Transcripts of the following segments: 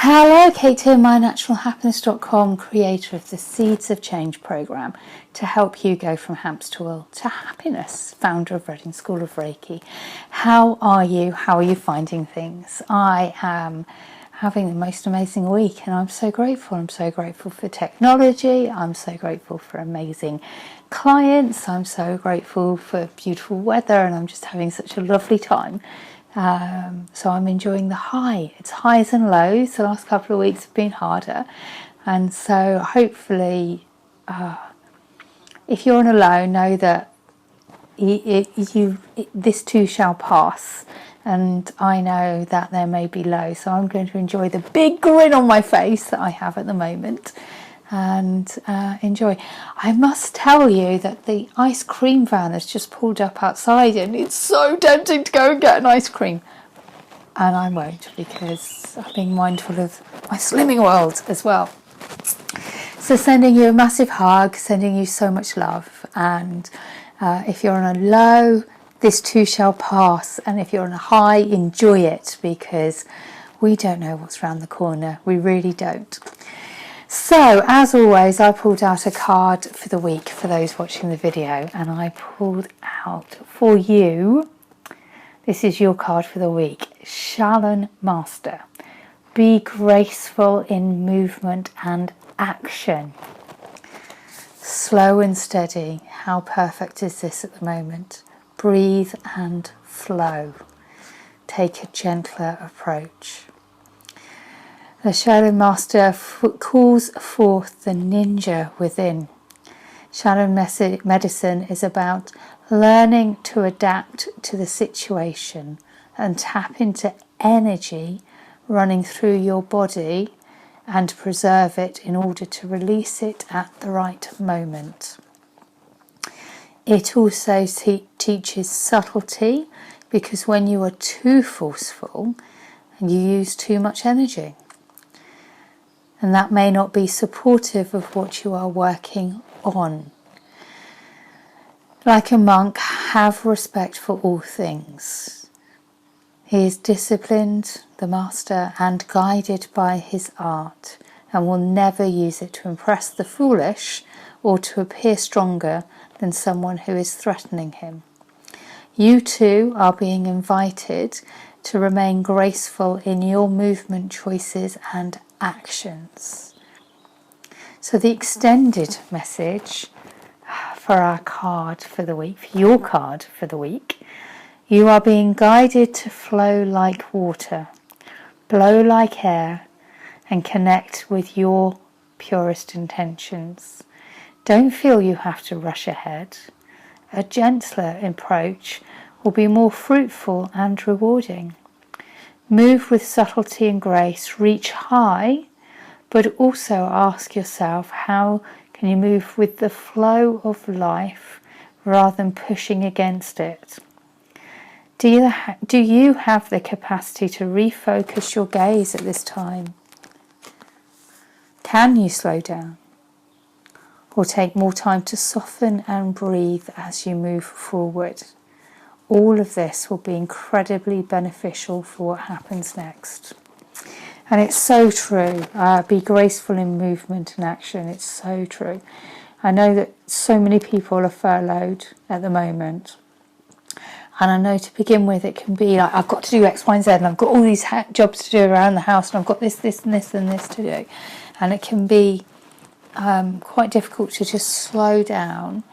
Hello, Kate here, mynaturalhappiness.com, creator of the Seeds of Change program to help you go from hamster wheel to happiness, founder of Reading School of Reiki. How are you? How are you finding things? I am having the most amazing week and I'm so grateful. I'm so grateful for technology. I'm so grateful for amazing clients. I'm so grateful for beautiful weather and I'm just having such a lovely time. So I'm enjoying the high. It's highs and lows. The last couple of weeks have been harder. And so hopefully, if you're on a low, know that this too shall pass. And I know that there may be low. So I'm going to enjoy the big grin on my face that I have at the moment. And enjoy. I must tell you that the ice cream van has just pulled up outside and it's so tempting to go and get an ice cream. And I won't because I'm being mindful of my slimming world as well. So sending you a massive hug, sending you so much love. And if you're on a low, this too shall pass. And if you're on a high, enjoy it because we don't know what's around the corner. We really don't. So, as always, I pulled out a card for the week for those watching the video, and I pulled out for you, this is your card for the week, Shalom Master. Be graceful in movement and action. Slow and steady. How perfect is this at the moment? Breathe and flow. Take a gentler approach. The Shalom Master calls forth the ninja within. Shalom medicine is about learning to adapt to the situation and tap into energy running through your body and preserve it in order to release it at the right moment. It also teaches subtlety because when you are too forceful, you use too much energy. And that may not be supportive of what you are working on. Like a monk, have respect for all things. He is disciplined, the master, and guided by his art, and will never use it to impress the foolish or to appear stronger than someone who is threatening him. You too are being invited to remain graceful in your movement choices and actions. So the extended message for our card for the week, for your card for the week, you are being guided to flow like water, blow like air, and connect with your purest intentions. Don't feel you have to rush ahead. A gentler approach will be more fruitful and rewarding. Move with subtlety and grace, reach high, but also ask yourself, how can you move with the flow of life rather than pushing against it? Do you have the capacity to refocus your gaze at this time? Can you slow down? Or take more time to soften and breathe as you move forward? All of this will be incredibly beneficial for what happens next. And it's so true. Be graceful in movement and action. It's so true. I know that so many people are furloughed at the moment. And I know to begin with it can be like, I've got to do X, Y, and Z, and I've got all these jobs to do around the house, and I've got this, and this, and this to do. And it can be quite difficult to just slow down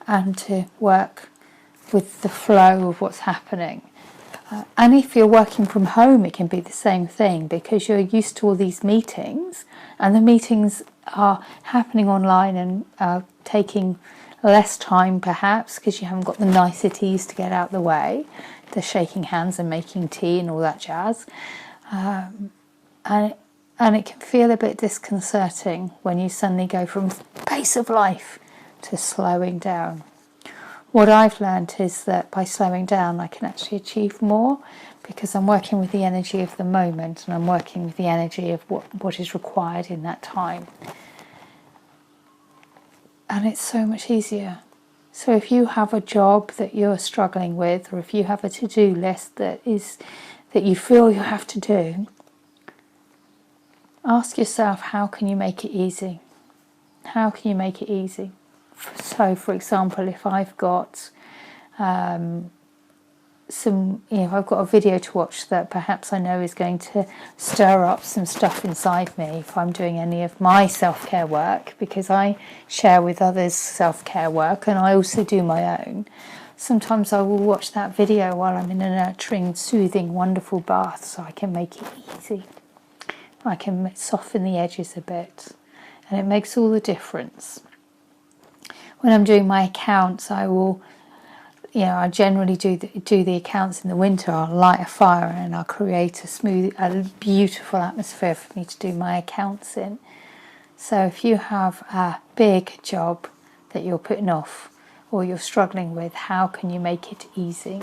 and to work with the flow of what's happening. And if you're working from home, it can be the same thing because you're used to all these meetings and the meetings are happening online and taking less time perhaps because you haven't got the niceties to get out the way, the shaking hands and making tea and all that jazz. And it can feel a bit disconcerting when you suddenly go from pace of life to slowing down. What I've learned is that by slowing down I can actually achieve more because I'm working with the energy of the moment and I'm working with the energy of what is required in that time. And it's so much easier. So if you have a job that you're struggling with, or if you have a to-do list that you feel you have to do, Ask yourself, how can you make it easy? How can you make it easy? So, for example, if I've got if I've got a video to watch that perhaps I know is going to stir up some stuff inside me, if I'm doing any of my self-care work, because I share with others self-care work and I also do my own, sometimes I will watch that video while I'm in a nurturing, soothing, wonderful bath, so I can make it easy. I can soften the edges a bit, and it makes all the difference. When I'm doing my accounts, I will, I generally do the accounts in the winter. I'll light a fire and I'll create a beautiful atmosphere for me to do my accounts in. So if you have a big job that you're putting off or you're struggling with, how can you make it easy?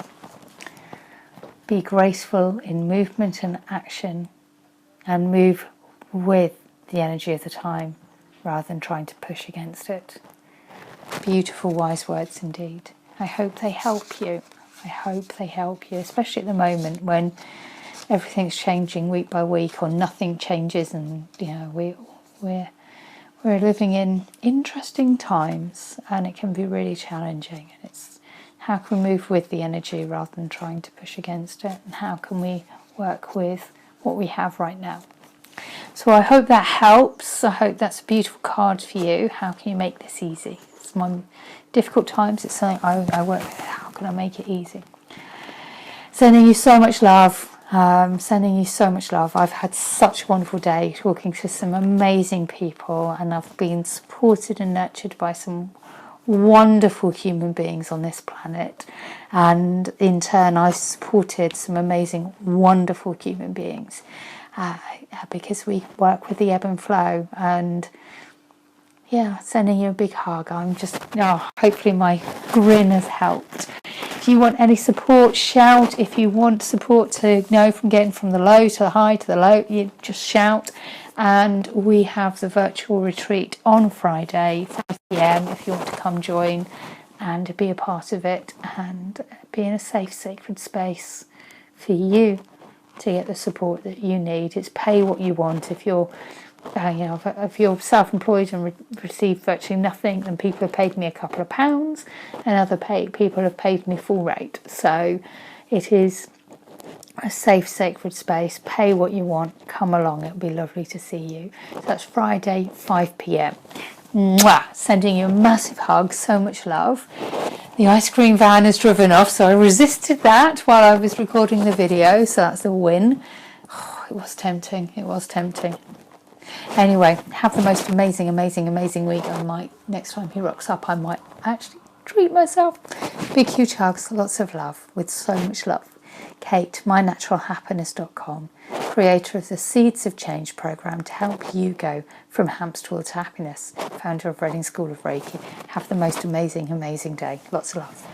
Be graceful in movement and action, and move with the energy of the time rather than trying to push against it. Beautiful, wise words indeed. I hope they help you. I hope they help you, especially at the moment when everything's changing week by week, or nothing changes, and we're living in interesting times, and it can be really challenging. And it's how can we move with the energy rather than trying to push against it, and how can we work with what we have right now. So I hope that helps. I hope that's a beautiful card for you. How can you make this easy? It's my difficult times. It's something I work with. How can I make it easy? Sending you so much love. Sending you so much love. I've had such a wonderful day talking to some amazing people, and I've been supported and nurtured by some wonderful human beings on this planet, and in turn I've supported some amazing, wonderful human beings, because we work with the ebb and flow. And sending you a big hug. I'm just, hopefully my grin has helped. If you want any support, shout. If you want support to know from getting from the low to the high to the low, you just shout. And we have the virtual retreat on Friday, 5 p.m, if you want to come join and be a part of it, and be in a safe, sacred space for you to get the support that you need. It's pay what you want. If you're if you're self-employed and receive virtually nothing, then people have paid me a couple of pounds, and other people have paid me full rate. So it is a safe, sacred space. Pay what you want. Come along. It'll be lovely to see you. So that's Friday, 5 p.m. Mwah! Sending you a massive hug. So much love. The ice cream van has driven off, so I resisted that while I was recording the video. So that's a win. Oh, it was tempting. It was tempting. Anyway, have the most amazing, amazing, amazing week. Next time he rocks up, I might actually treat myself. Big, huge hugs, lots of love, with so much love. Kate, mynaturalhappiness.com, creator of the Seeds of Change program to help you go from hamster wheel to happiness, founder of Reading School of Reiki. Have the most amazing, amazing day. Lots of love.